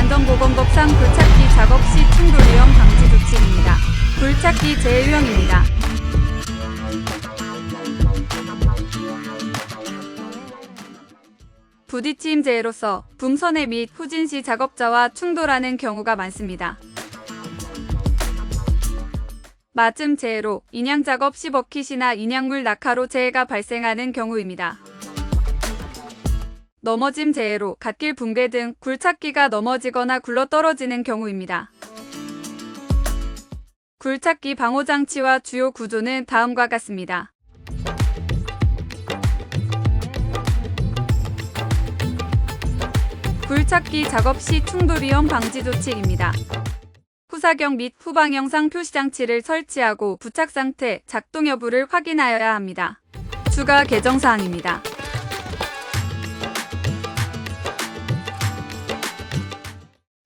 국토안전보건법상 굴착기 작업 시 충돌 위험 방지 조치입니다. 굴착기 재유형입니다. 부딪힘 재해로서 붐선해 및 후진 시 작업자와 충돌하는 경우가 많습니다. 맞음 재해로 인양 작업 시 버킷이나 인양물 낙하로 재해가 발생하는 경우입니다. 넘어짐 재해로 갓길 붕괴 등 굴착기가 넘어지거나 굴러떨어지는 경우입니다. 굴착기 방호장치와 주요 구조는 다음과 같습니다. 굴착기 작업 시 충돌 위험 방지 조치입니다. 후사경 및 후방영상 표시장치를 설치하고 부착 상태, 작동 여부를 확인하여야 합니다. 추가 개정사항입니다.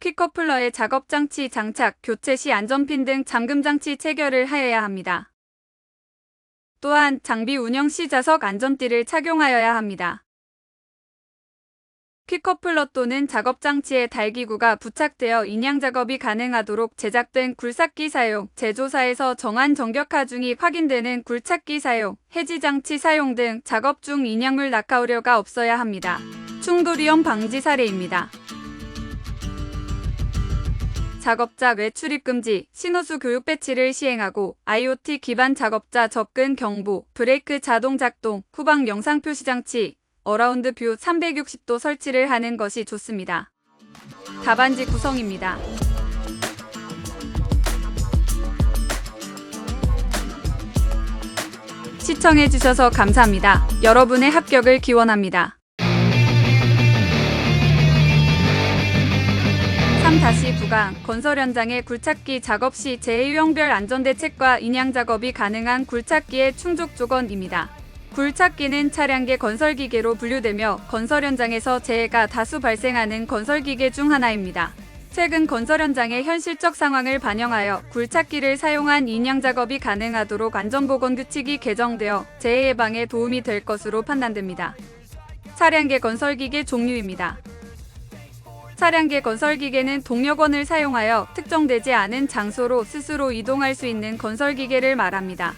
퀵커플러의 작업장치 장착, 교체 시 안전핀 등 잠금장치 체결을 하여야 합니다. 또한 장비 운영 시 좌석 안전띠를 착용하여야 합니다. 퀵커플러 또는 작업장치에 달기구가 부착되어 인양 작업이 가능하도록 제작된 굴삭기 사용, 제조사에서 정한 정격하 중이 확인되는 굴착기 사용, 해지장치 사용 등 작업 중 인양물 낙하 우려가 없어야 합니다. 충돌 위험 방지 사례입니다. 작업자 외출입 금지, 신호수 교육 배치를 시행하고 IoT 기반 작업자 접근 경보, 브레이크 자동 작동, 후방 영상 표시 장치, 어라운드 뷰 360도 설치를 하는 것이 좋습니다. 답안지 구성입니다. 시청해주셔서 감사합니다. 여러분의 합격을 기원합니다. 3-9강 건설 현장의 굴착기 작업 시 재해유형별 안전대책과 인양 작업이 가능한 굴착기의 충족 조건입니다. 굴착기는 차량계 건설기계로 분류되며 건설 현장에서 재해가 다수 발생하는 건설기계 중 하나입니다. 최근 건설 현장의 현실적 상황을 반영하여 굴착기를 사용한 인양 작업이 가능하도록 안전보건규칙이 개정되어 재해 예방에 도움이 될 것으로 판단됩니다. 차량계 건설기계 종류입니다. 차량계 건설기계는 동력원을 사용하여 특정되지 않은 장소로 스스로 이동할 수 있는 건설기계를 말합니다.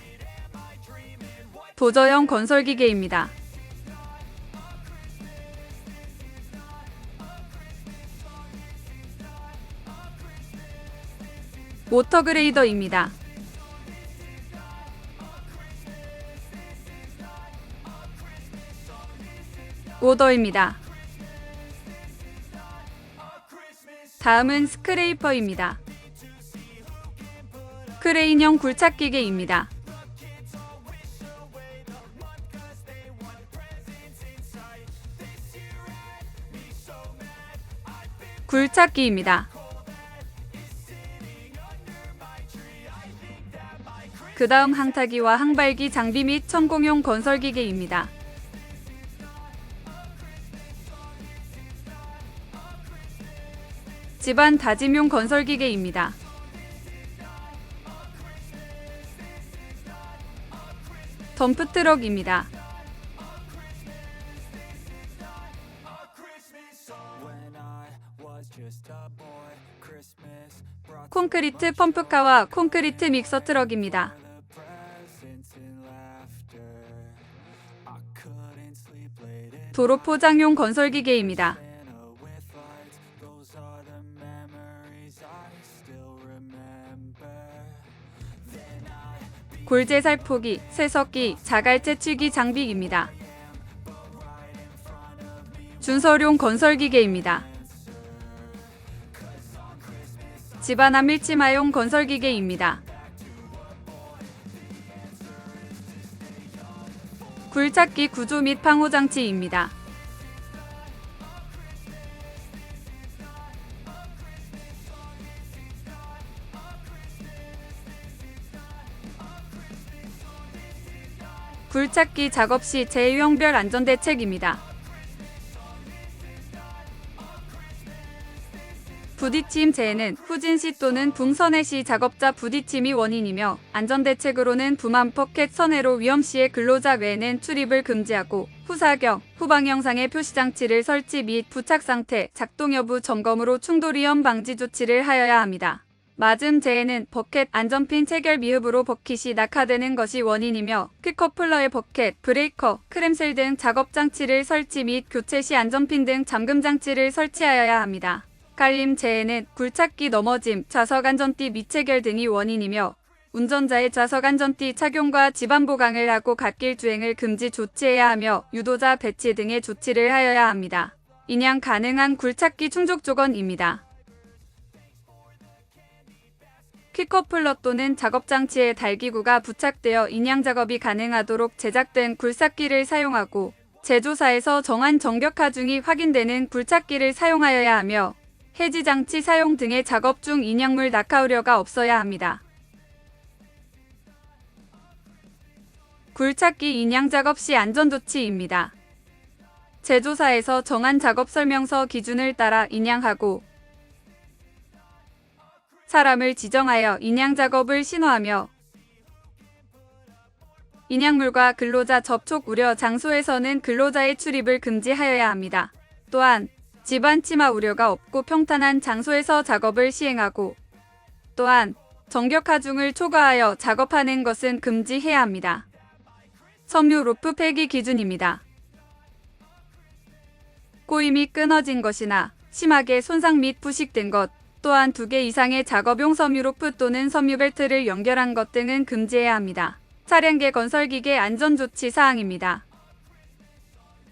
도저형 건설기계입니다. 워터그레이더입니다. 오더입니다. 다음은 스크레이퍼입니다. 크레인형 굴착기계입니다. 굴착기입니다. 그 다음 항타기와 항발기 장비 및 천공용 건설기계입니다. 집안 다짐용 건설기계입니다. 덤프트럭입니다. 콘크리트 펌프카와 콘크리트 믹서 트럭입니다. 도로 포장용 건설기계입니다. 골재 살포기, 세석기, 자갈재 치기 장비입니다. 준설용 건설기계입니다. 집안 암밀치마용 건설기계입니다. 굴착기 구조 및 방호장치입니다. 굴착기 작업 시 재해유형별 안전대책입니다. 부딪힘 재해는 후진 시 또는 붕선해 시 작업자 부딪힘이 원인이며 안전대책으로는 부만 포켓 선회로 위험 시에 근로자 외에는 출입을 금지하고 후사경, 후방영상의 표시장치를 설치 및 부착 상태, 작동 여부 점검으로 충돌 위험 방지 조치를 하여야 합니다. 맞음 재해는 버켓 안전핀 체결 미흡으로 버킷이 낙하되는 것이 원인이며 퀵커플러의 버켓, 브레이커, 크램셀 등 작업장치를 설치 및 교체 시 안전핀 등 잠금장치를 설치하여야 합니다. 깔림 재해는 굴착기 넘어짐, 좌석안전띠 미체결 등이 원인이며 운전자의 좌석안전띠 착용과 집안 보강을 하고 갓길 주행을 금지 조치해야 하며 유도자 배치 등의 조치를 하여야 합니다. 인양 가능한 굴착기 충족 조건입니다. 퀵커플러 또는 작업장치에 달기구가 부착되어 인양 작업이 가능하도록 제작된 굴삭기를 사용하고 제조사에서 정한 정격 하중이 확인되는 굴착기를 사용하여야 하며 해지장치 사용 등의 작업 중 인양물 낙하 우려가 없어야 합니다. 굴착기 인양 작업 시 안전조치입니다. 제조사에서 정한 작업 설명서 기준을 따라 인양하고 사람을 지정하여 인양 작업을 신호하며 인양물과 근로자 접촉 우려 장소에서는 근로자의 출입을 금지하여야 합니다. 또한 집안 침하 우려가 없고 평탄한 장소에서 작업을 시행하고 또한 정격 하중을 초과하여 작업하는 것은 금지해야 합니다. 섬유 로프 폐기 기준입니다. 꼬임이 끊어진 것이나 심하게 손상 및 부식된 것, 또한 2개 이상의 작업용 섬유 로프 또는 섬유 벨트를 연결한 것 등은 금지해야 합니다. 차량계 건설기계 안전조치 사항입니다.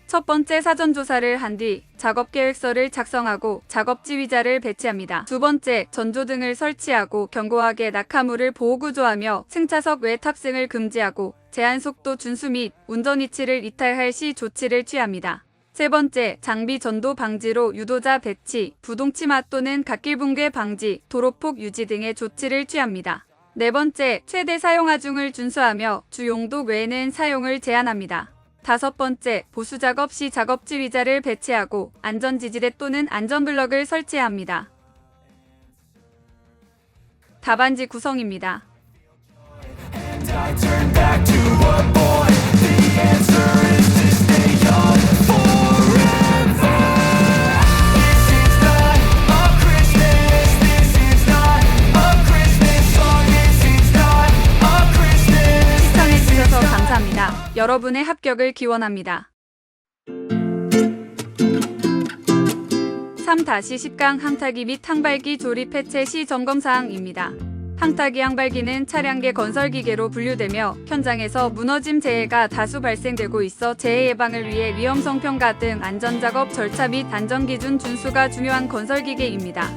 첫 번째, 사전조사를 한 뒤 작업계획서를 작성하고 작업지휘자를 배치합니다. 두 번째, 전조등을 설치하고 견고하게 낙하물을 보호구조하며 승차석 외 탑승을 금지하고 제한속도 준수 및 운전 위치를 이탈할 시 조치를 취합니다. 세 번째, 장비 전도 방지로 유도자 배치, 부동침하 또는 갓길 붕괴 방지, 도로폭 유지 등의 조치를 취합니다. 네 번째, 최대 사용 하중을 준수하며 주용도 외에는 사용을 제한합니다. 다섯 번째, 보수작업 시 작업지휘자를 배치하고 안전지지대 또는 안전블럭을 설치합니다. 답안지 구성입니다. 시청해주셔서 감사합니다. 여러분의 합격을 기원합니다. 3-10강 항타기 및 항발기 조립 해체 시 점검사항입니다. 항타기 항발기는 차량계 건설기계로 분류되며 현장에서 무너짐 재해가 다수 발생되고 있어 재해 예방을 위해 위험성 평가 등 안전작업 절차 및 안전기준 준수가 중요한 건설기계입니다.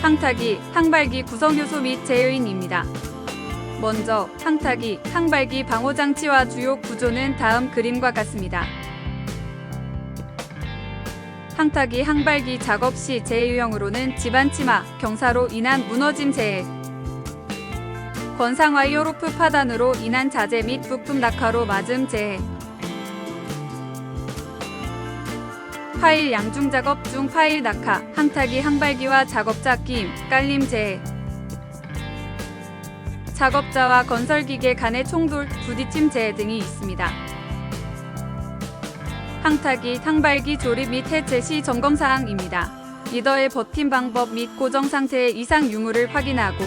항타기, 항발기 구성요소 및 제요인입니다. 먼저 항타기, 항발기 방호장치와 주요 구조는 다음 그림과 같습니다. 항타기, 항발기 작업 시 재해 유형으로는 집안 침하, 경사로 인한 무너짐 재해, 건상 와이어 로프 파단으로 인한 자재 및 부품 낙하로 맞음 재해, 파일 양중 작업 중 파일 낙하, 항타기, 항발기와 작업자 끼임, 깔림 재해, 작업자와 건설기계 간의 충돌, 부딪힘 재해 등이 있습니다. 항타기, 항발기 조립 및 해체 시 점검사항입니다. 리더의 버팀 방법 및 고정 상태의 이상 유무를 확인하고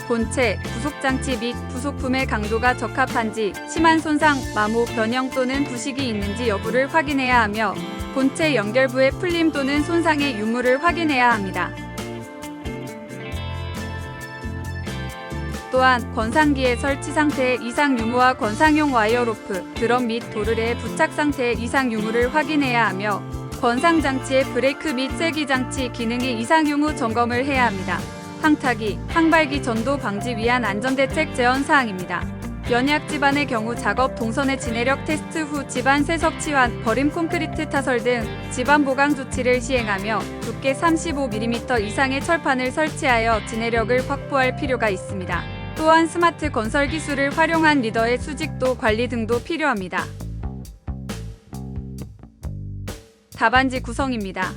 본체, 부속장치 및 부속품의 강도가 적합한지, 심한 손상, 마모, 변형 또는 부식이 있는지 여부를 확인해야 하며 본체 연결부의 풀림 또는 손상의 유무를 확인해야 합니다. 또한 건상기의 설치 상태의 이상 유무와 건상용 와이어 로프, 드럼 및 도르래의 부착 상태의 이상 유무를 확인해야 하며 건상장치의 브레이크 및 쐐기장치 기능의 이상 유무 점검을 해야 합니다. 항타기, 항발기 전도 방지 위한 안전대책 제언 사항입니다. 연약 지반의 경우 작업 동선의 진해력 테스트 후 지반 세석 치환, 버림 콘크리트 타설 등 지반 보강 조치를 시행하며 두께 35mm 이상의 철판을 설치하여 진해력을 확보할 필요가 있습니다. 또한 스마트 건설 기술을 활용한 리더의 수직도 관리 등도 필요합니다. 답안지 구성입니다.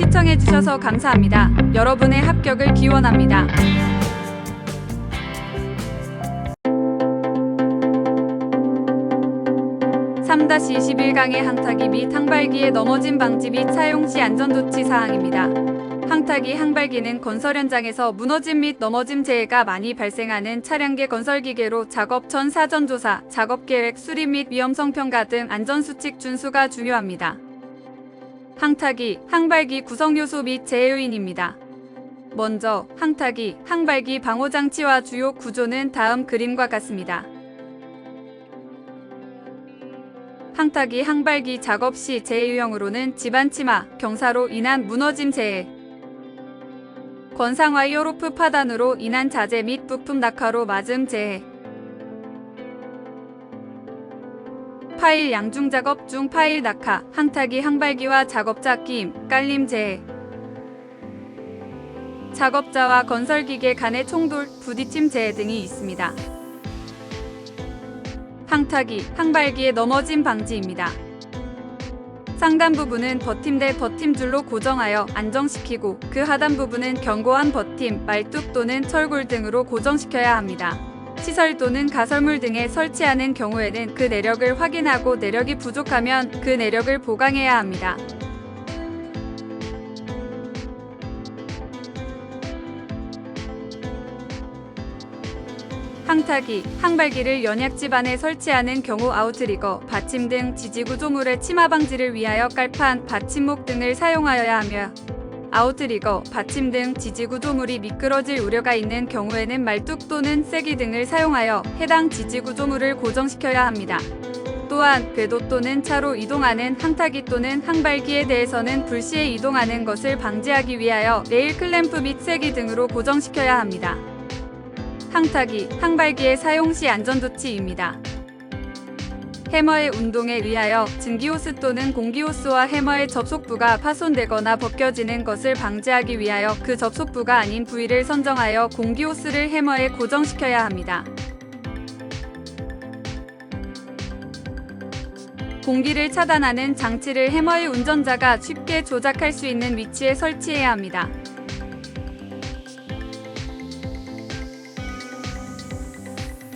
시청해주셔서 감사합니다. 여러분의 합격을 기원합니다. 3-21강의 항타기 및 항발기의 넘어짐 방지 및 사용 시 안전조치 사항입니다. 항타기, 항발기는 건설 현장에서 무너짐 및 넘어짐 재해가 많이 발생하는 차량계 건설기계로 작업 전 사전조사, 작업계획 수립 및 위험성 평가 등 안전수칙 준수가 중요합니다. 항타기, 항발기 구성요소 및 재해요인입니다. 먼저 항타기, 항발기 방호장치와 주요 구조는 다음 그림과 같습니다. 항타기, 항발기 작업 시 재해 유형으로는 집안 침하, 경사로 인한 무너짐 재해, 건상 와이어 로프 파단으로 인한 자재 및 부품 낙하로 맞음 재해, 파일 양중 작업 중 파일 낙하, 항타기, 항발기와 작업자 끼임, 깔림 재해, 작업자와 건설기계 간의 충돌, 부딪힘 재해 등이 있습니다. 항타기, 항발기의 넘어짐 방지입니다. 상단 부분은 버팀대 버팀줄로 고정하여 안정시키고 그 하단 부분은 견고한 버팀, 말뚝 또는 철골 등으로 고정시켜야 합니다. 시설 또는 가설물 등에 설치하는 경우에는 그 내력을 확인하고 내력이 부족하면 그 내력을 보강해야 합니다. 항타기, 항발기를 연약집 안에 설치하는 경우 아우트리거, 받침 등 지지구조물의 침하 방지를 위하여 깔판, 받침목 등을 사용하여야 하며 아우트리거, 받침 등 지지구조물이 미끄러질 우려가 있는 경우에는 말뚝 또는 쐐기 등을 사용하여 해당 지지구조물을 고정시켜야 합니다. 또한 궤도 또는 차로 이동하는 항타기 또는 항발기에 대해서는 불시에 이동하는 것을 방지하기 위하여 레일 클램프 및 쐐기 등으로 고정시켜야 합니다. 항타기, 항발기의 사용 시 안전조치입니다. 해머의 운동에 의하여 증기호스 또는 공기호스와 해머의 접속부가 파손되거나 벗겨지는 것을 방지하기 위하여 그 접속부가 아닌 부위를 선정하여 공기호스를 해머에 고정시켜야 합니다. 공기를 차단하는 장치를 해머의 운전자가 쉽게 조작할 수 있는 위치에 설치해야 합니다.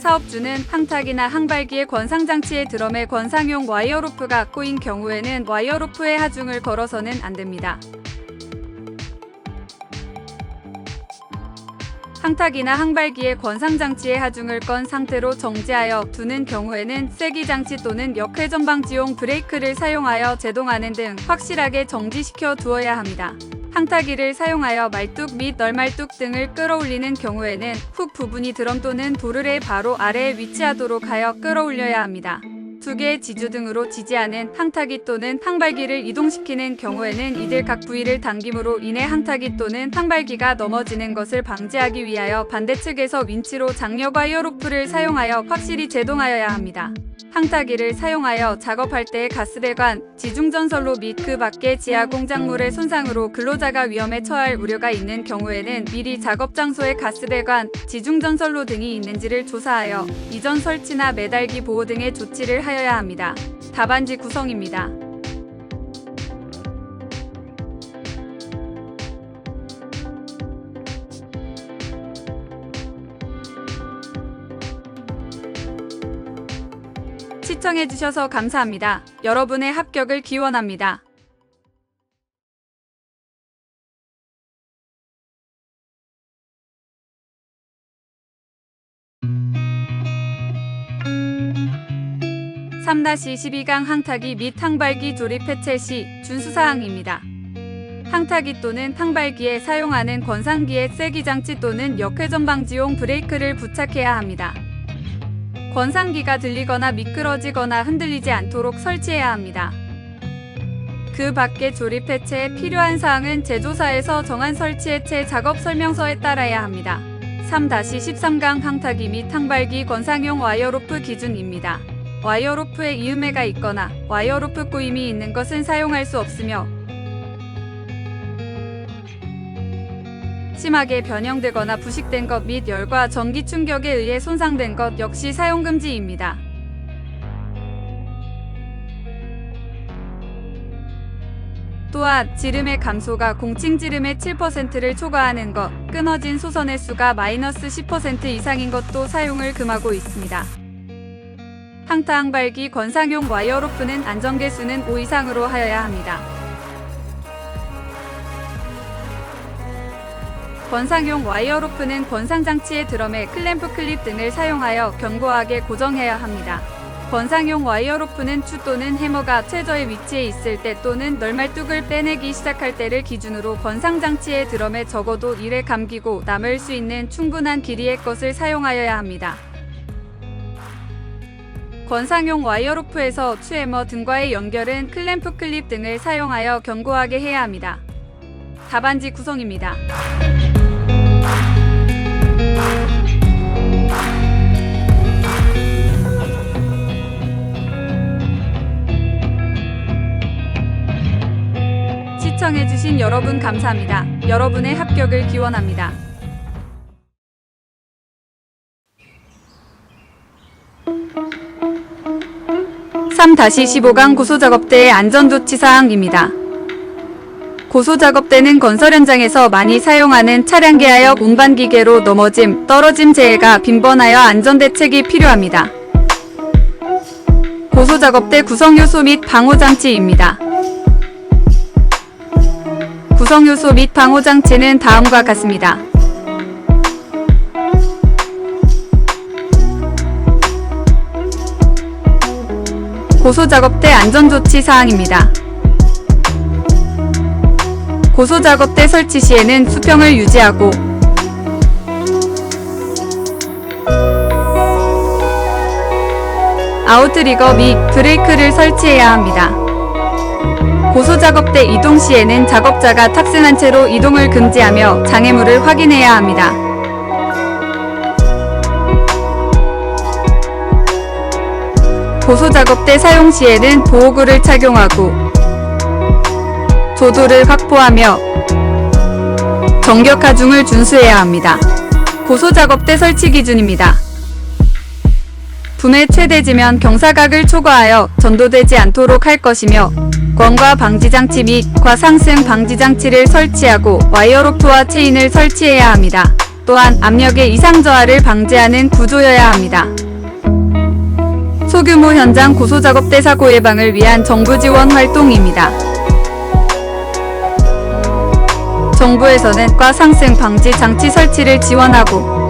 사업주는 항타기나 항발기의 권상장치의 드럼에 권상용 와이어로프가 꼬인 경우에는 와이어로프에 하중을 걸어서는 안됩니다. 항타기나 항발기의 권상장치의 하중을 건 상태로 정지하여 두는 경우에는 쐐기장치 또는 역회전방지용 브레이크를 사용하여 제동하는 등 확실하게 정지시켜 두어야 합니다. 항타기를 사용하여 말뚝 및 널말뚝 등을 끌어올리는 경우에는 훅 부분이 드럼 또는 도르래 바로 아래에 위치하도록 하여 끌어올려야 합니다. 두 개의 지주 등으로 지지하는 항타기 또는 항발기를 이동시키는 경우에는 이들 각 부위를 당김으로 인해 항타기 또는 항발기가 넘어지는 것을 방지하기 위하여 반대측에서 윈치로 장력 와이어로프를 사용하여 확실히 제동하여야 합니다. 항타기를 사용하여 작업할 때의 가스배관, 지중전선로 및 그 밖의 지하 공작물의 손상으로 근로자가 위험에 처할 우려가 있는 경우에는 미리 작업 장소에 가스배관, 지중전선로 등이 있는지를 조사하여 이전 설치나 매달기 보호 등의 조치를 하여야 합니다. 답안지 구성입니다. 시청해주셔서 감사합니다. 여러분의 합격을 기원합니다. (3-22강) 항타기 및 항발기 조립 해체 시 준수사항입니다. 항타기 또는 항발기에 사용하는 권상기에 쐐기장치 또는 역회전방지용 브레이크를 부착해야 합니다. 권상기가 들리거나 미끄러지거나 흔들리지 않도록 설치해야 합니다. 그 밖의 조립 해체에 필요한 사항은 제조사에서 정한 설치 해체 작업 설명서에 따라야 합니다. 3-13강 항타기 및 항발기 권상용 와이어로프 기준입니다. 와이어로프에 이음매가 있거나 와이어로프 꼬임이 있는 것은 사용할 수 없으며 심하게 변형되거나 부식된 것 및 열과 전기 충격에 의해 손상된 것 역시 사용 금지입니다. 또한 지름의 감소가 공칭 지름의 7%를 초과하는 것, 끊어진 소선의 수가 -10% 이상인 것도 사용을 금하고 있습니다. 항타항발기 권상용 와이어로프는 안전개수는 5 이상으로 하여야 합니다. 권상용 와이어로프는 권상장치의 드럼에 클램프 클립 등을 사용하여 견고하게 고정해야 합니다. 권상용 와이어로프는 추 또는 해머가 최저의 위치에 있을 때 또는 널말뚝을 빼내기 시작할 때를 기준으로 권상장치의 드럼에 적어도 1회 감기고 남을 수 있는 충분한 길이의 것을 사용하여야 합니다. 권상용 와이어로프에서 추해머 등과의 연결은 클램프 클립 등을 사용하여 견고하게 해야 합니다. 답안지 구성입니다. 시청해주신 여러분 감사합니다. 여러분의 합격을 기원합니다. (3-15강) 고소작업대의 안전조치사항입니다. 고소작업대는 건설 현장에서 많이 사용하는 차량계하역 운반기계로 넘어짐, 떨어짐 재해가 빈번하여 안전대책이 필요합니다. 고소작업대 구성요소 및 방호장치입니다. 구성요소 및 방호장치는 다음과 같습니다. 고소작업대 안전조치사항입니다. 고소작업대 설치 시에는 수평을 유지하고 아웃리거 및 브레이크를 설치해야 합니다. 고소작업대 이동 시에는 작업자가 탑승한 채로 이동을 금지하며 장애물을 확인해야 합니다. 고소작업대 사용 시에는 보호구를 착용하고 조도를 확보하며 정격 하중을 준수해야 합니다. 고소작업대 설치 기준입니다. 붐의 최대 지면 경사각을 초과하여 전도되지 않도록 할 것이며 권과 방지장치 및 과상승 방지장치를 설치하고 와이어로프와 체인을 설치해야 합니다. 또한 압력의 이상 저하를 방지하는 구조여야 합니다. 소규모 현장 고소작업대 사고 예방을 위한 정부 지원 활동입니다. 정부에서는 과상승 방지 장치 설치를 지원하고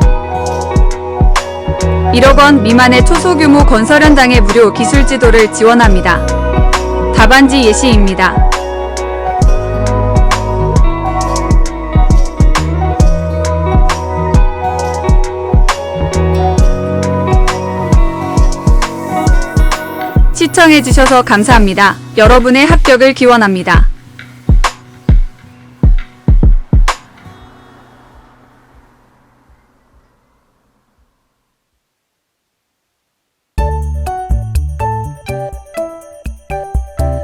1억 원 미만의 초소규모 건설 현장의 무료 기술 지도를 지원합니다. 답안지 예시입니다. 시청해주셔서 감사합니다. 여러분의 합격을 기원합니다.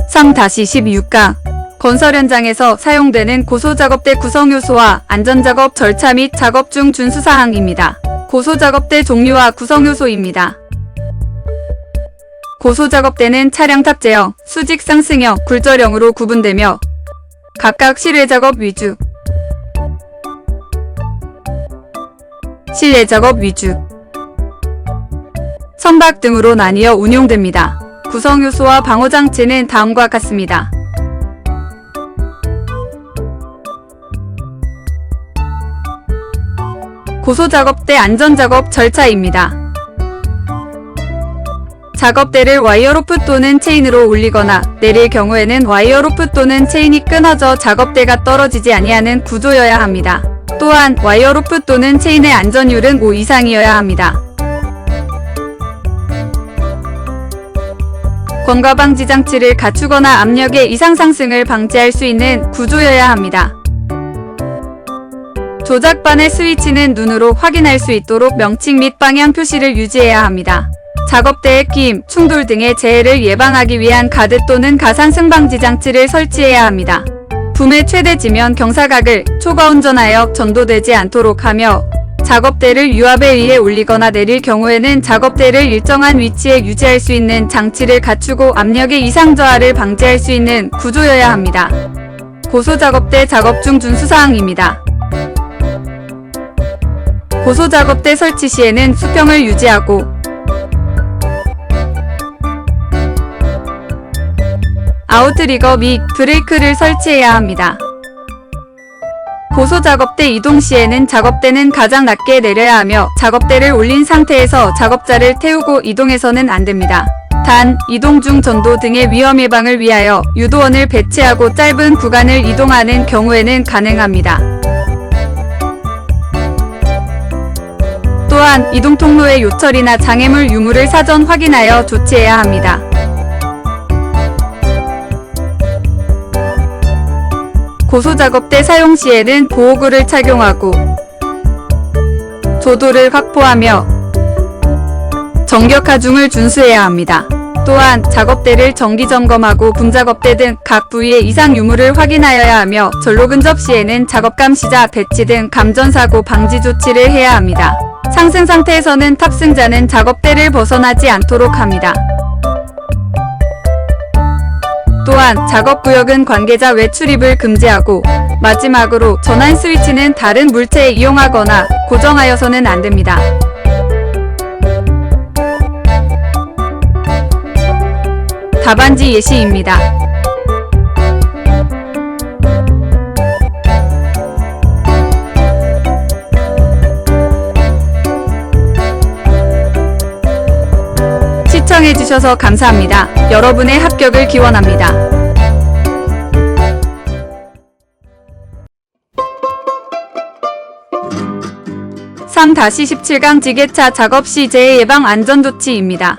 (3-16강) 건설 현장에서 사용되는 고소작업대 구성요소와 안전작업 절차 및 작업 중 준수사항입니다. 고소작업대 종류와 구성요소입니다. 고소작업대는 차량 탑재형, 수직 상승형, 굴절형으로 구분되며 각각 실외작업 위주, 실내작업 위주, 선박 등으로 나뉘어 운용됩니다. 구성요소와 방호장치는 다음과 같습니다. 고소작업대 안전작업 절차입니다. 작업대를 와이어로프 또는 체인으로 올리거나 내릴 경우에는 와이어로프 또는 체인이 끊어져 작업대가 떨어지지 아니하는 구조여야 합니다. 또한 와이어로프 또는 체인의 안전율은 5 이상이어야 합니다. 권과 방지 장치를 갖추거나 압력의 이상 상승을 방지할 수 있는 구조여야 합니다. 조작반의 스위치는 눈으로 확인할 수 있도록 명칭 및 방향 표시를 유지해야 합니다. 작업대의 끼임, 충돌 등의 재해를 예방하기 위한 가드 또는 가산승 방지 장치를 설치해야 합니다. 붐의 최대 지면 경사각을 초과 운전하여 전도되지 않도록 하며 작업대를 유압에 의해 올리거나 내릴 경우에는 작업대를 일정한 위치에 유지할 수 있는 장치를 갖추고 압력의 이상 저하를 방지할 수 있는 구조여야 합니다. 고소작업대 작업 중 준수사항입니다. 고소작업대 설치 시에는 수평을 유지하고 아웃리거 및 브레이크를 설치해야 합니다. 고소작업대 이동 시에는 작업대는 가장 낮게 내려야 하며 작업대를 올린 상태에서 작업자를 태우고 이동해서는 안됩니다. 단, 이동 중 전도 등의 위험 예방을 위하여 유도원을 배치하고 짧은 구간을 이동하는 경우에는 가능합니다. 또한 이동 통로의 요철이나 장애물 유무를 사전 확인하여 조치해야 합니다. 고소작업대 사용 시에는 보호구를 착용하고 조도를 확보하며 정격 하중을 준수해야 합니다. 또한 작업대를 정기점검하고 분작업대 등 각 부위의 이상 유무를 확인하여야 하며 전로 근접 시에는 작업 감시자 배치 등 감전사고 방지 조치를 해야 합니다. 상승 상태에서는 탑승자는 작업대를 벗어나지 않도록 합니다. 또한 작업구역은 관계자 외출입을 금지하고 마지막으로 전환 스위치는 다른 물체에 이용하거나 고정하여서는 안됩니다. 답안지 예시입니다. 시청해주셔서 감사합니다. 여러분의 합격을 기원합니다. (3-17강) 지게차 작업 시 재해 예방 안전조치입니다.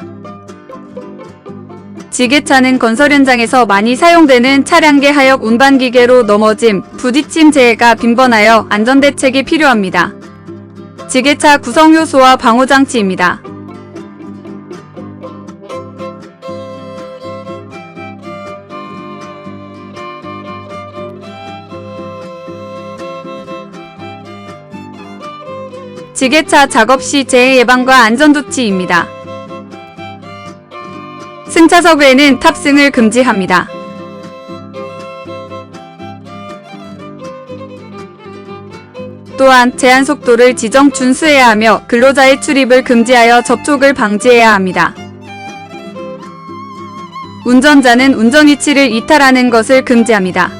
지게차는 건설 현장에서 많이 사용되는 차량계 하역 운반기계로 넘어짐, 부딪힘 재해가 빈번하여 안전대책이 필요합니다. 지게차 구성요소와 방호장치입니다. 지게차 작업 시 재해 예방과 안전조치입니다. 승차석 외에는 탑승을 금지합니다. 또한 제한 속도를 지정 준수해야 하며 근로자의 출입을 금지하여 접촉을 방지해야 합니다. 운전자는 운전 위치를 이탈하는 것을 금지합니다.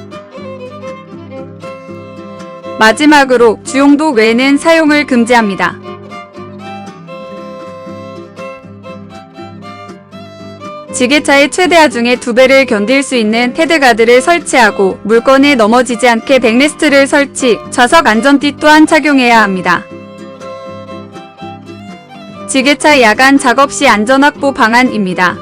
마지막으로 주용도 외에는 사용을 금지합니다. 지게차의 최대 하중의 2배를 견딜 수 있는 헤드가드를 설치하고 물건에 넘어지지 않게 백레스트를 설치, 좌석 안전띠 또한 착용해야 합니다. 지게차 야간 작업 시 안전확보 방안입니다.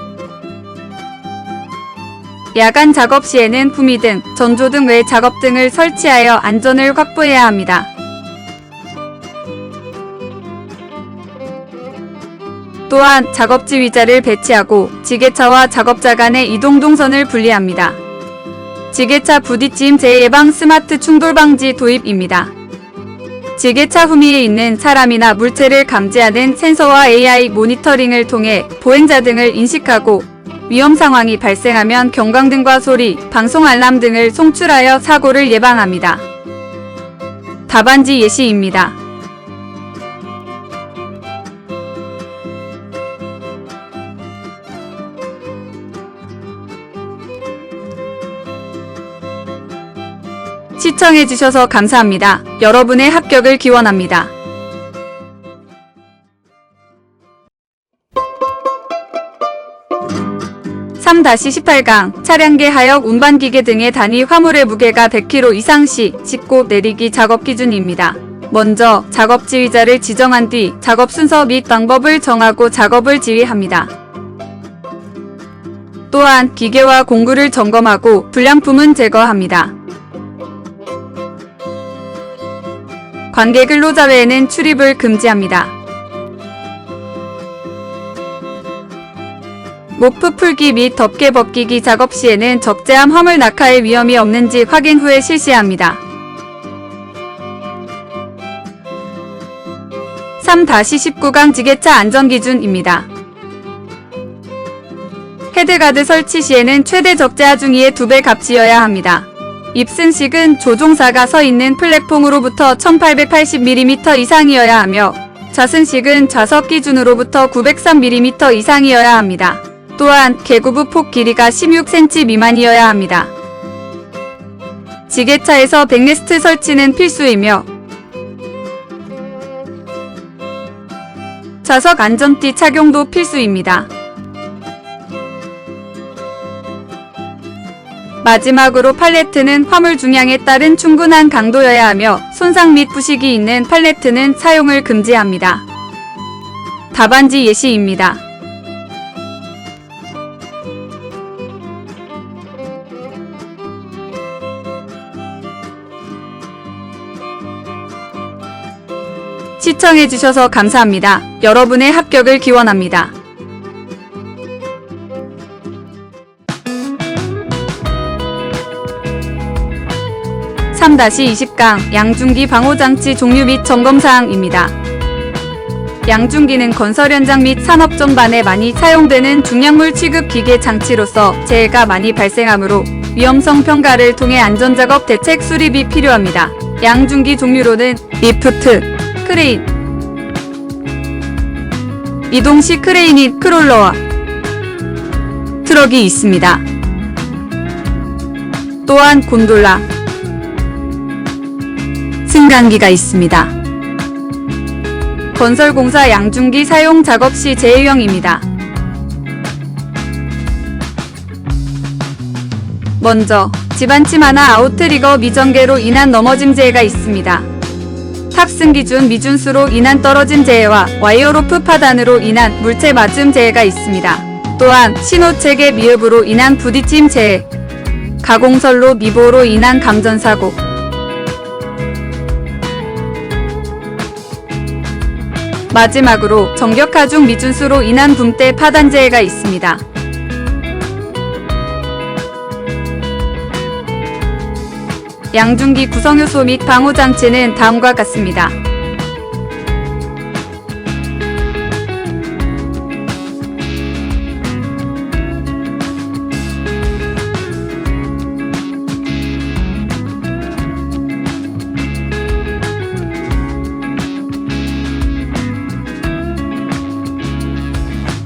야간 작업 시에는 후미등, 전조등 외 작업등을 설치하여 안전을 확보해야 합니다. 또한 작업지 위자를 배치하고 지게차와 작업자 간의 이동 동선을 분리합니다. 지게차 부딪힘 재해 예방 스마트 충돌 방지 도입입니다. 지게차 후미에 있는 사람이나 물체를 감지하는 센서와 AI 모니터링을 통해 보행자 등을 인식하고 위험 상황이 발생하면 경광등과 소리, 방송 알람 등을 송출하여 사고를 예방합니다. 답안지 예시입니다. 시청해주셔서 감사합니다. 여러분의 합격을 기원합니다. (3-18강) 차량계 하역 운반기계 등의 단위 화물의 무게가 100kg 이상 시 싣고 내리기 작업 기준입니다. 먼저 작업 지휘자를 지정한 뒤 작업 순서 및 방법을 정하고 작업을 지휘합니다. 또한 기계와 공구를 점검하고 불량품은 제거합니다. 관계 근로자 외에는 출입을 금지합니다. 모프 풀기 및 덮개 벗기기 작업 시에는 적재함 화물 낙하의 위험이 없는지 확인 후에 실시합니다. 3-19강 지게차 안전기준입니다. 헤드가드 설치 시에는 최대 적재 하중이의 2배 값이어야 합니다. 입승식은 조종사가 서 있는 플랫폼으로부터 1880mm 이상이어야 하며 좌승식은 좌석 기준으로부터 903mm 이상이어야 합니다. 또한 계구부 폭 길이가 16cm 미만이어야 합니다. 지게차에서 백레스트 설치는 필수이며 좌석 안전띠 착용도 필수입니다. 마지막으로 팔레트는 화물 중량에 따른 충분한 강도여야 하며 손상 및 부식이 있는 팔레트는 사용을 금지합니다. 답안지 예시입니다. 시청해주셔서 감사합니다. 여러분의 합격을 기원합니다. 3-20강 양중기 방호장치 종류 및 점검사항입니다. 양중기는 건설 현장 및 산업 전반에 많이 사용되는 중량물 취급 기계 장치로서 재해가 많이 발생하므로 위험성 평가를 통해 안전작업 대책 수립이 필요합니다. 양중기 종류로는 리프트, 크레인, 이동식 크레인인 크롤러와 트럭이 있습니다. 또한 곤돌라, 승강기가 있습니다. 건설공사 양중기 사용 작업 시 제외형입니다. 먼저 집안침하나 아웃트리거 미전개로 인한 넘어짐 재해가 있습니다. 탑승 기준 미준수로 인한 떨어짐 재해와 와이어로프 파단으로 인한 물체 맞음 재해가 있습니다. 또한 신호체계 미흡으로 인한 부딪힘 재해, 가공선로 미보로 인한 감전사고, 마지막으로 정격하중 미준수로 인한 붐대 파단 재해가 있습니다. 양중기 구성요소 및 방호장치는 다음과 같습니다.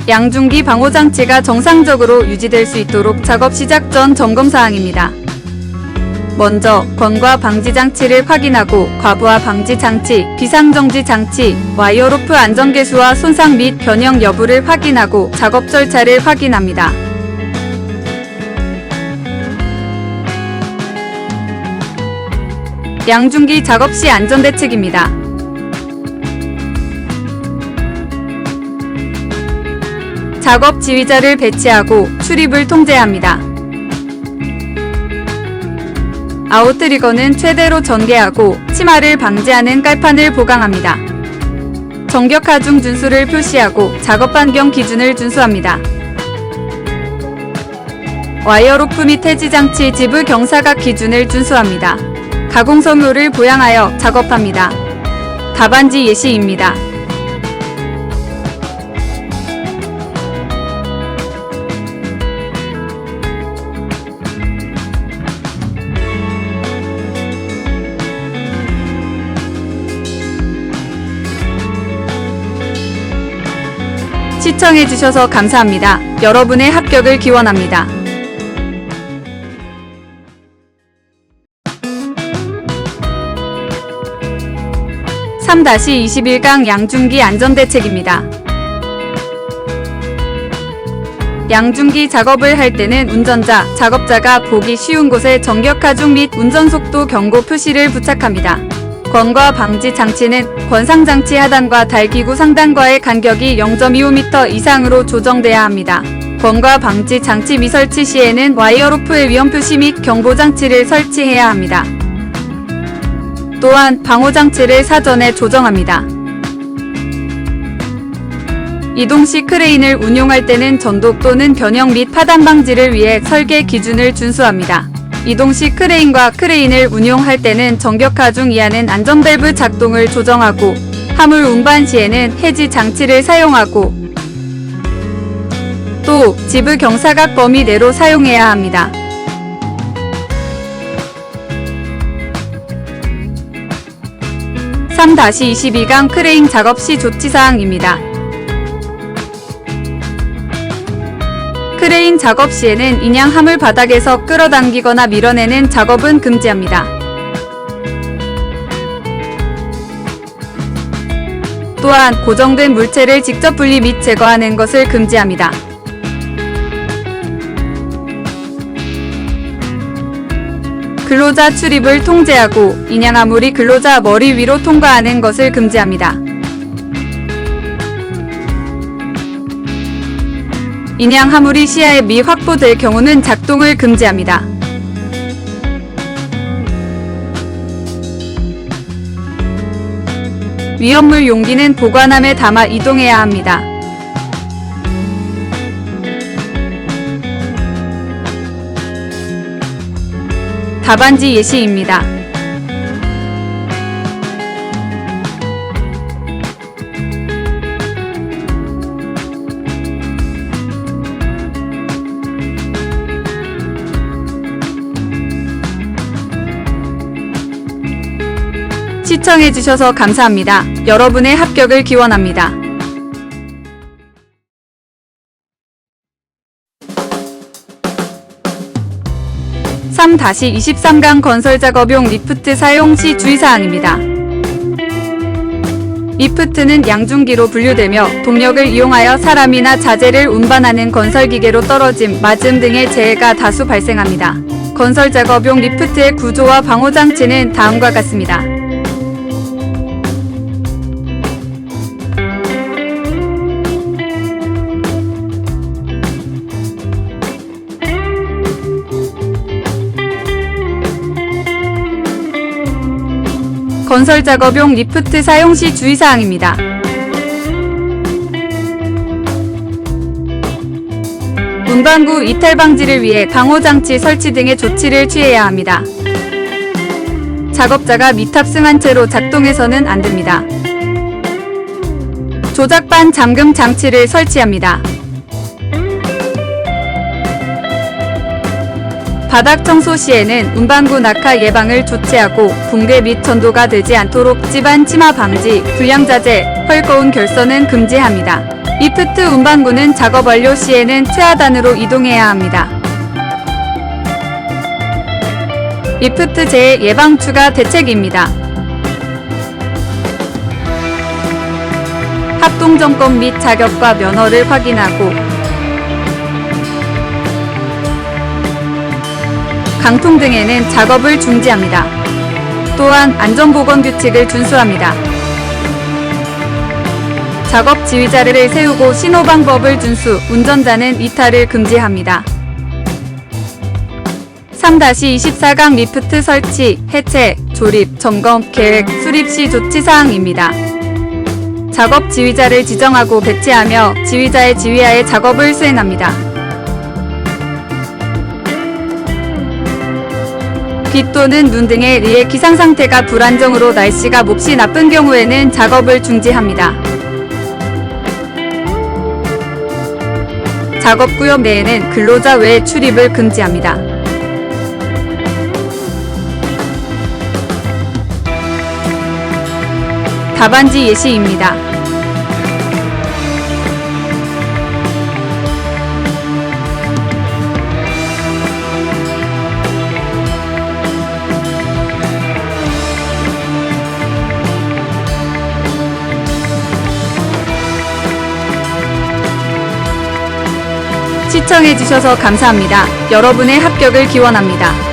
양중기 방호장치가 정상적으로 유지될 수 있도록 작업 시작 전 점검사항입니다. 먼저 건과 방지 장치를 확인하고 과부하 방지 장치, 비상정지 장치, 와이어로프 안전개수와 손상 및 변형 여부를 확인하고 작업 절차를 확인합니다. 양중기 작업 시 안전대책입니다. 작업 지휘자를 배치하고 출입을 통제합니다. 아웃트리거는 최대로 전개하고 침하를 방지하는 깔판을 보강합니다. 정격하중 준수를 표시하고 작업 반경 기준을 준수합니다. 와이어로프 및 해지장치 지부 경사각 기준을 준수합니다. 가공성료를 보양하여 작업합니다. 답안지 예시입니다. 시청해주셔서 감사합니다. 여러분의 합격을 기원합니다. (3-21강) 양중기 안전대책입니다. 양중기 작업을 할 때는 운전자, 작업자가 보기 쉬운 곳에 정격하중 및 운전속도 경고 표시를 부착합니다. 건과 방지 장치는 권상장치 하단과 달기구 상단과의 간격이 0.25m 이상으로 조정돼야 합니다. 건과 방지 장치 미설치 시에는 와이어로프의 위험표시 및 경보장치를 설치해야 합니다. 또한 방호장치를 사전에 조정합니다. 이동식 크레인을 운용할 때는 전독 또는 변형 및 파단 방지를 위해 설계 기준을 준수합니다. 이동식 크레인과 크레인을 운용할 때는 정격하중 이하는 안전밸브 작동을 조정하고 화물 운반 시에는 해지 장치를 사용하고 또 지부 경사각 범위 내로 사용해야 합니다. 3-22강 크레인 작업 시 조치사항입니다. 크레인 작업 시에는 인양 함을 바닥에서 끌어당기거나 밀어내는 작업은 금지합니다. 또한 고정된 물체를 직접 분리 및 제거하는 것을 금지합니다. 근로자 출입을 통제하고 인양화물이 근로자 머리 위로 통과하는 것을 금지합니다. 인양화물이 시야에 미 확보될 경우는 작동을 금지합니다. 위험물 용기는 보관함에 담아 이동해야 합니다. 답안지 예시입니다. 시청해주셔서 감사합니다. 여러분의 합격을 기원합니다. (3-23강) 건설작업용 리프트 사용 시 주의사항입니다. 리프트는 양중기로 분류되며 동력을 이용하여 사람이나 자재를 운반하는 건설기계로 떨어짐, 맞음 등의 재해가 다수 발생합니다. 건설작업용 리프트의 구조와 방호장치는 다음과 같습니다. 건설작업용 리프트 사용 시 주의사항입니다. 운반구 이탈 방지를 위해 방호장치 설치 등의 조치를 취해야 합니다. 작업자가 미탑승한 채로 작동해서는 안 됩니다. 조작반 잠금 장치를 설치합니다. 바닥 청소 시에는 운반구 낙하 예방을 조치하고 붕괴 및 전도가 되지 않도록 집안 침하 방지, 불량자재, 헐거운 결선은 금지합니다. 리프트 운반구는 작업 완료 시에는 최하단으로 이동해야 합니다. 리프트 재해 예방 추가 대책입니다. 합동점검 및 자격과 면허를 확인하고 강통 등에는 작업을 중지합니다. 또한 안전보건규칙을 준수합니다. 작업 지휘자를 세우고 신호방법을 준수, 운전자는 이탈을 금지합니다. 3-24강 리프트 설치, 해체, 조립, 점검, 계획, 수립 시 조치사항입니다. 작업 지휘자를 지정하고 배치하며 지휘자의 지휘하에 작업을 수행합니다. 비 또는 눈 등의 리의 기상상태가 불안정으로 날씨가 몹시 나쁜 경우에는 작업을 중지합니다. 작업구역 내에는 근로자 외 출입을 금지합니다. 답안지 예시입니다. 시청해주셔서 감사합니다. 여러분의 합격을 기원합니다.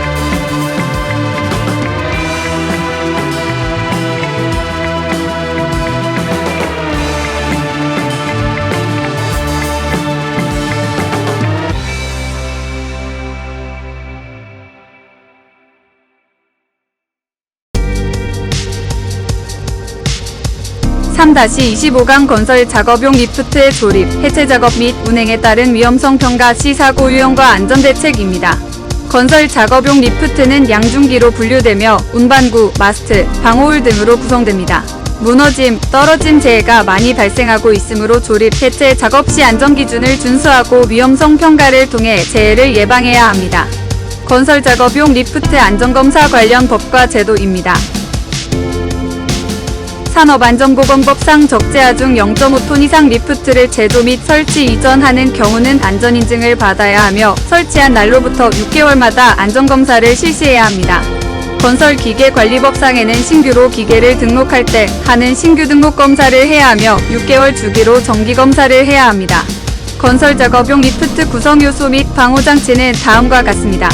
(3-25강) 건설 작업용 리프트의 조립, 해체 작업 및 운행에 따른 위험성 평가 시 사고 유형과 안전대책입니다. 건설 작업용 리프트는 양중기로 분류되며 운반구, 마스트, 방호울 등으로 구성됩니다. 무너짐, 떨어짐 재해가 많이 발생하고 있으므로 조립, 해체 작업 시 안전기준을 준수하고 위험성 평가를 통해 재해를 예방해야 합니다. 건설 작업용 리프트 안전검사 관련 법과 제도입니다. 산업안전보건법상 적재하 중 0.5톤 이상 리프트를 제조 및 설치 이전하는 경우는 안전인증을 받아야 하며 설치한 날로부터 6개월마다 안전검사를 실시해야 합니다. 건설기계관리법상에는 신규로 기계를 등록할 때 하는 신규 등록 검사를 해야 하며 6개월 주기로 정기검사를 해야 합니다. 건설작업용 리프트 구성요소 및 방호장치는 다음과 같습니다.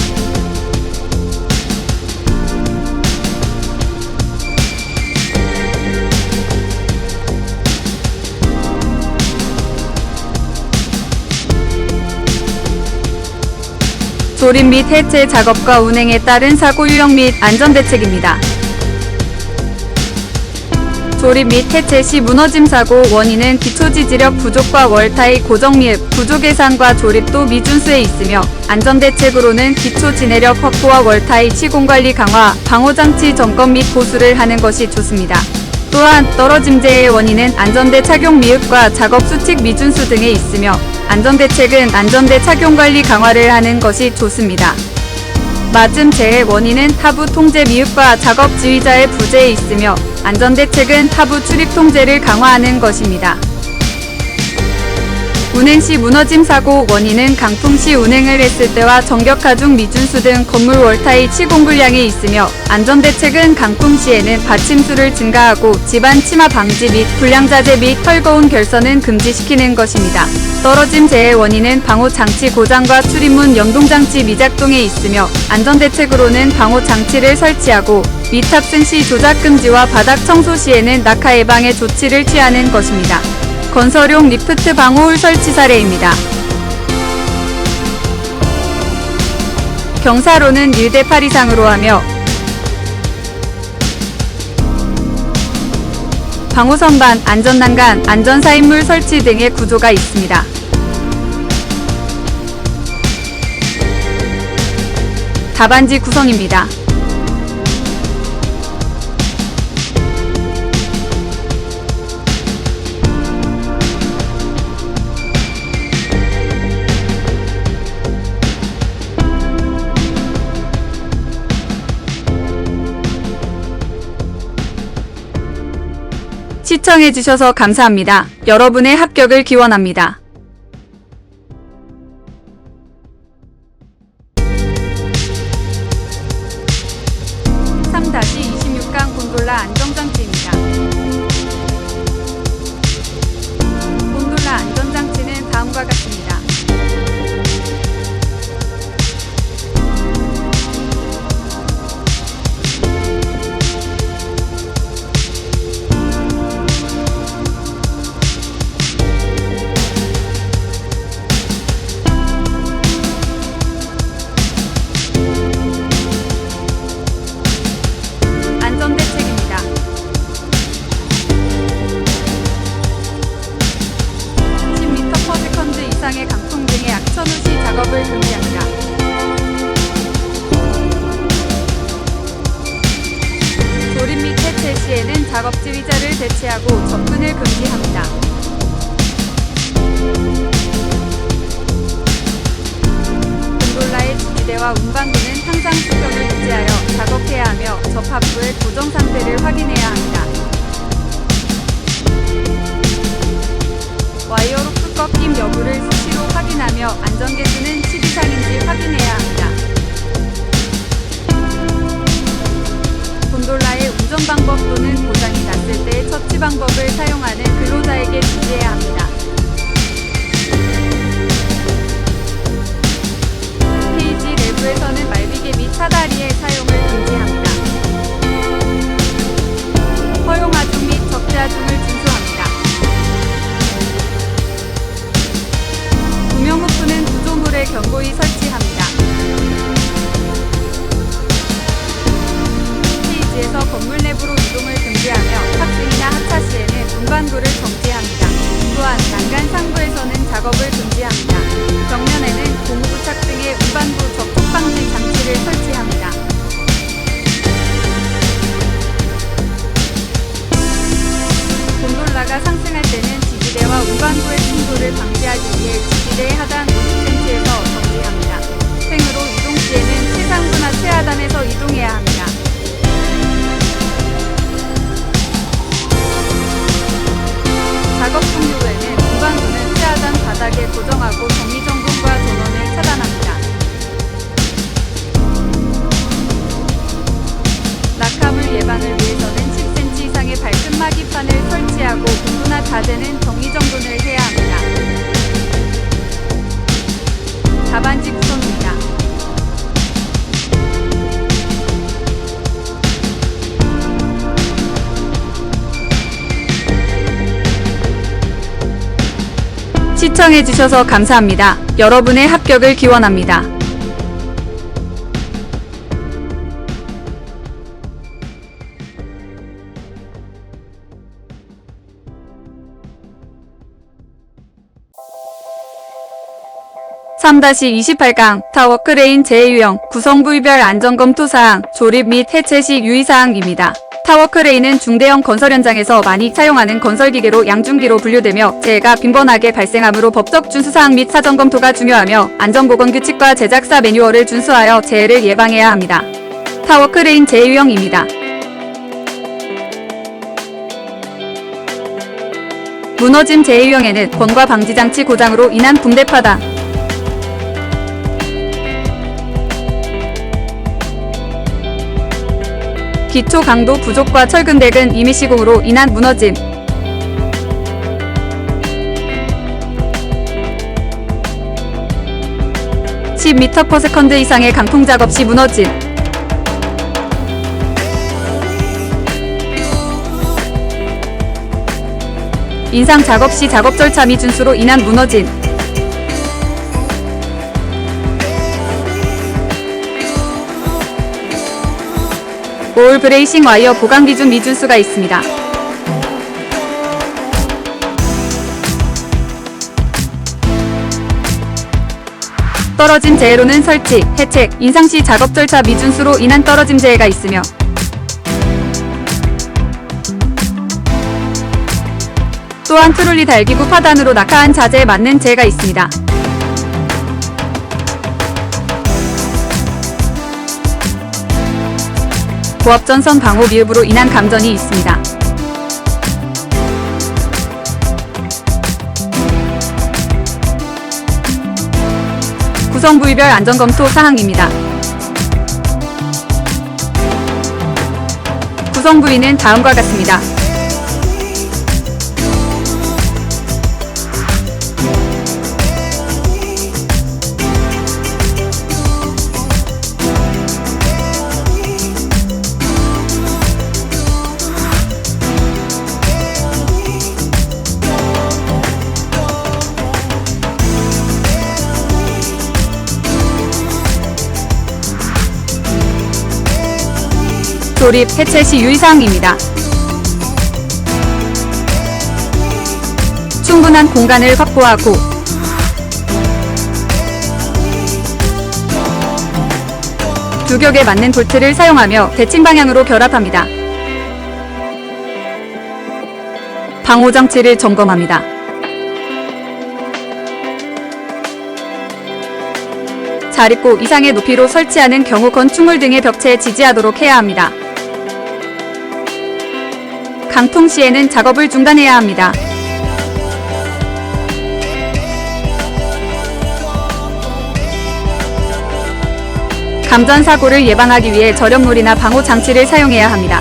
조립 및 해체 작업과 운행에 따른 사고 유형 및 안전대책입니다. 조립 및 해체 시 무너짐 사고 원인은 기초지지력 부족과 월타의 고정 미흡, 구조 계산과 조립도 미준수에 있으며 안전대책으로는 기초진해력 확보와 월타의 시공관리 강화, 방호장치 점검 및 보수를 하는 것이 좋습니다. 또한 떨어짐재의 원인은 안전대 착용 미흡과 작업 수칙 미준수 등에 있으며 안전대책은 안전대 착용관리 강화를 하는 것이 좋습니다. 맞음재의 원인은 하부 통제 미흡과 작업 지휘자의 부재에 있으며 안전대책은 하부 출입 통제를 강화하는 것입니다. 운행 시 무너짐 사고 원인은 강풍 시 운행을 했을 때와 정격하 중 미준수 등 건물 월타의 시공 불량이 있으며 안전대책은 강풍 시에는 받침수를 증가하고 집안 침하 방지 및 불량자재 및 헐거운 결선은 금지시키는 것입니다. 떨어짐 재의 원인은 방호장치 고장과 출입문 연동장치 미작동에 있으며 안전대책으로는 방호장치를 설치하고 미탑승 시 조작 금지와 바닥 청소 시에는 낙하 예방의 조치를 취하는 것입니다. 건설용 리프트 방호울 설치 사례입니다. 경사로는 1대8 이상으로 하며 방호선반, 안전난간, 안전사인물 설치 등의 구조가 있습니다. 답안지 구성입니다. 시청해주셔서 감사합니다. 여러분의 합격을 기원합니다. 3-26강 곤돌라 안정장치입니다. 곤돌라 안전장치는 다음과 같습니다. 안전대책입니다. 10m/s 이상의 강풍 등의 악천후 시 작업을 금지합니다. 조립 및 해체 시에는 작업 지휘자를 대체하고 접근을 금지합니다. 곤돌라의 지지대와 운반부는 항상 수평을 유지하여 작업해야 하며 접합부의 고정 상태를 확인해야 합니다. 와이어 로프 꺾임 여부를 수시로 확인하며 안전계수는 10 이상인지 확인해야 합니다. 곤돌라의 운전 방법 또는 고장이 났을 때의 처치 방법을 사용하는 근로자에게 지시해야 합니다. 페이지 내부에서는 말비계 및 사다리의 사용을 금지합니다. 허용하중 및 적재하중을 준수합니다. 구명 후프는 구조물에 견고히 설치합니다. 페이지에서 건물 내부로 이동을 금지하며 탑승이나 하차 시에는 운반구를 정지합니다. 또한 난간 상부에서는 작업을 금지합니다. 정면에는 고무부 착 등의 운반구 접촉 방지 장치 자재는 정리정돈을 해야 합니다. 답안지 구성입니다. 시청해주셔서 감사합니다. 여러분의 합격을 기원합니다. (3-28강) 타워크레인 제휴형 구성부위별 안전검토사항 조립 및 해체 시 유의사항입니다. 타워크레인은 중대형 건설 현장에서 많이 사용하는 건설기계로 양중기로 분류되며 재해가 빈번하게 발생하므로 법적 준수사항 및 사전검토가 중요하며 안전보건규칙과 제작사 매뉴얼을 준수하여 재해를 예방해야 합니다. 타워크레인 제휴형입니다. 무너짐 제휴형에는 번과 방지장치 고장으로 인한 붕대 파당, 기초 강도 부족과 철근대근 임의 시공으로 인한 무너짐, (10m/s) 이상의 강통 작업 시 무너짐, 인상 작업 시 작업 절차 미준수로 인한 무너짐, 올 브레이싱 와이어 보강 기준 미준수가 있습니다. 떨어짐 재해로는 설치, 해체, 인상 시 작업 절차 미준수로 인한 떨어짐 재해가 있으며 또한 트롤리 달기구 파단으로 낙하한 자재에 맞는 재해가 있습니다. 고압전선 방호 미흡으로 인한 감전이 있습니다. 구성부위별 안전검토 사항입니다. 구성부위는 다음과 같습니다. 조립, 해체 시 유의사항입니다. 충분한 공간을 확보하고 두 격에 맞는 볼트를 사용하며 대칭 방향으로 결합합니다. 방호 장치를 점검합니다. 자립고 이상의 높이로 설치하는 경우 건축물 등의 벽체에 지지하도록 해야 합니다. 강통 시에는 작업을 중단해야 합니다. 감전 사고를 예방하기 위해 절연물이나 방호 장치를 사용해야 합니다.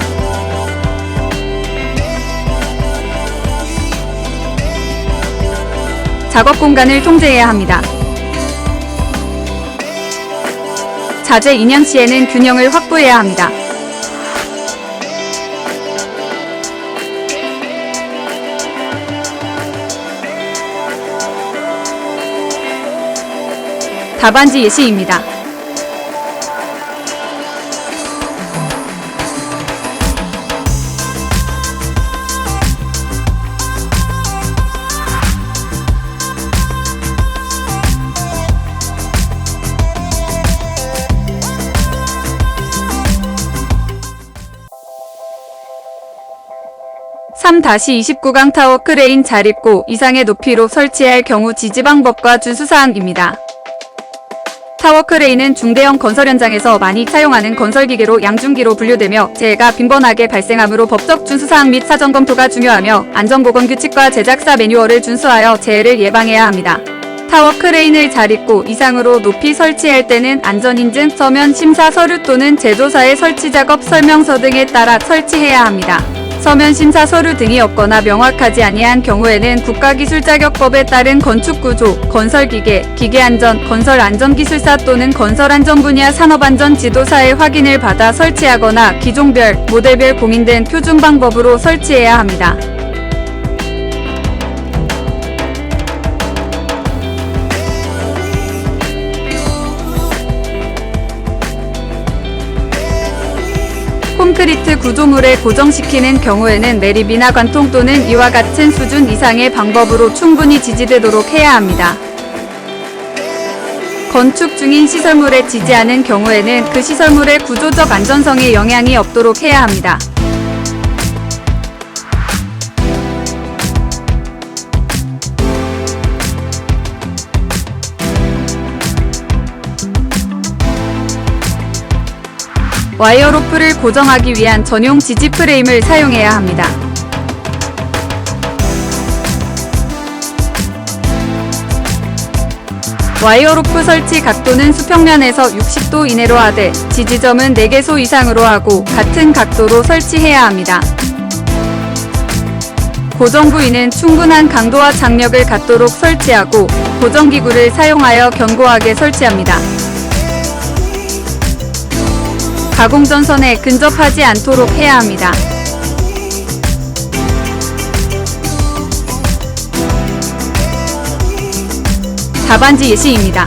작업 공간을 통제해야 합니다. 자재 인양 시에는 균형을 확보해야 합니다. 답안지 예시입니다. (3-29강) 타워 크레인 자립고 이상의 높이로 설치할 경우 지지 방법과 준수사항입니다. 타워 크레인은 중대형 건설 현장에서 많이 사용하는 건설기계로 양중기로 분류되며 재해가 빈번하게 발생하므로 법적 준수사항 및 사전검토가 중요하며 안전보건규칙과 제작사 매뉴얼을 준수하여 재해를 예방해야 합니다. 타워 크레인을 자립고 이상으로 높이 설치할 때는 안전인증, 서면 심사 서류 또는 제조사의 설치작업 설명서 등에 따라 설치해야 합니다. 서면 심사 서류 등이 없거나 명확하지 아니한 경우에는 국가기술자격법에 따른 건축구조, 건설기계, 기계안전, 건설안전기술사 또는 건설안전 분야 산업안전 지도사의 확인을 받아 설치하거나 기종별, 모델별 공인된 표준 방법으로 설치해야 합니다. 콘크리트 구조물에 고정시키는 경우에는 매립이나 관통 또는 이와 같은 수준 이상의 방법으로 충분히 지지되도록 해야 합니다. 건축 중인 시설물에 지지하는 경우에는 그 시설물의 구조적 안전성에 영향이 없도록 해야 합니다. 와이어 로프를 고정하기 위한 전용 지지 프레임을 사용해야 합니다. 와이어 로프 설치 각도는 수평면에서 60도 이내로 하되 지지점은 4개소 이상으로 하고 같은 각도로 설치해야 합니다. 고정 부위는 충분한 강도와 장력을 갖도록 설치하고 고정기구를 사용하여 견고하게 설치합니다. 가공전선에 근접하지 않도록 해야 합니다. 답안지 예시입니다.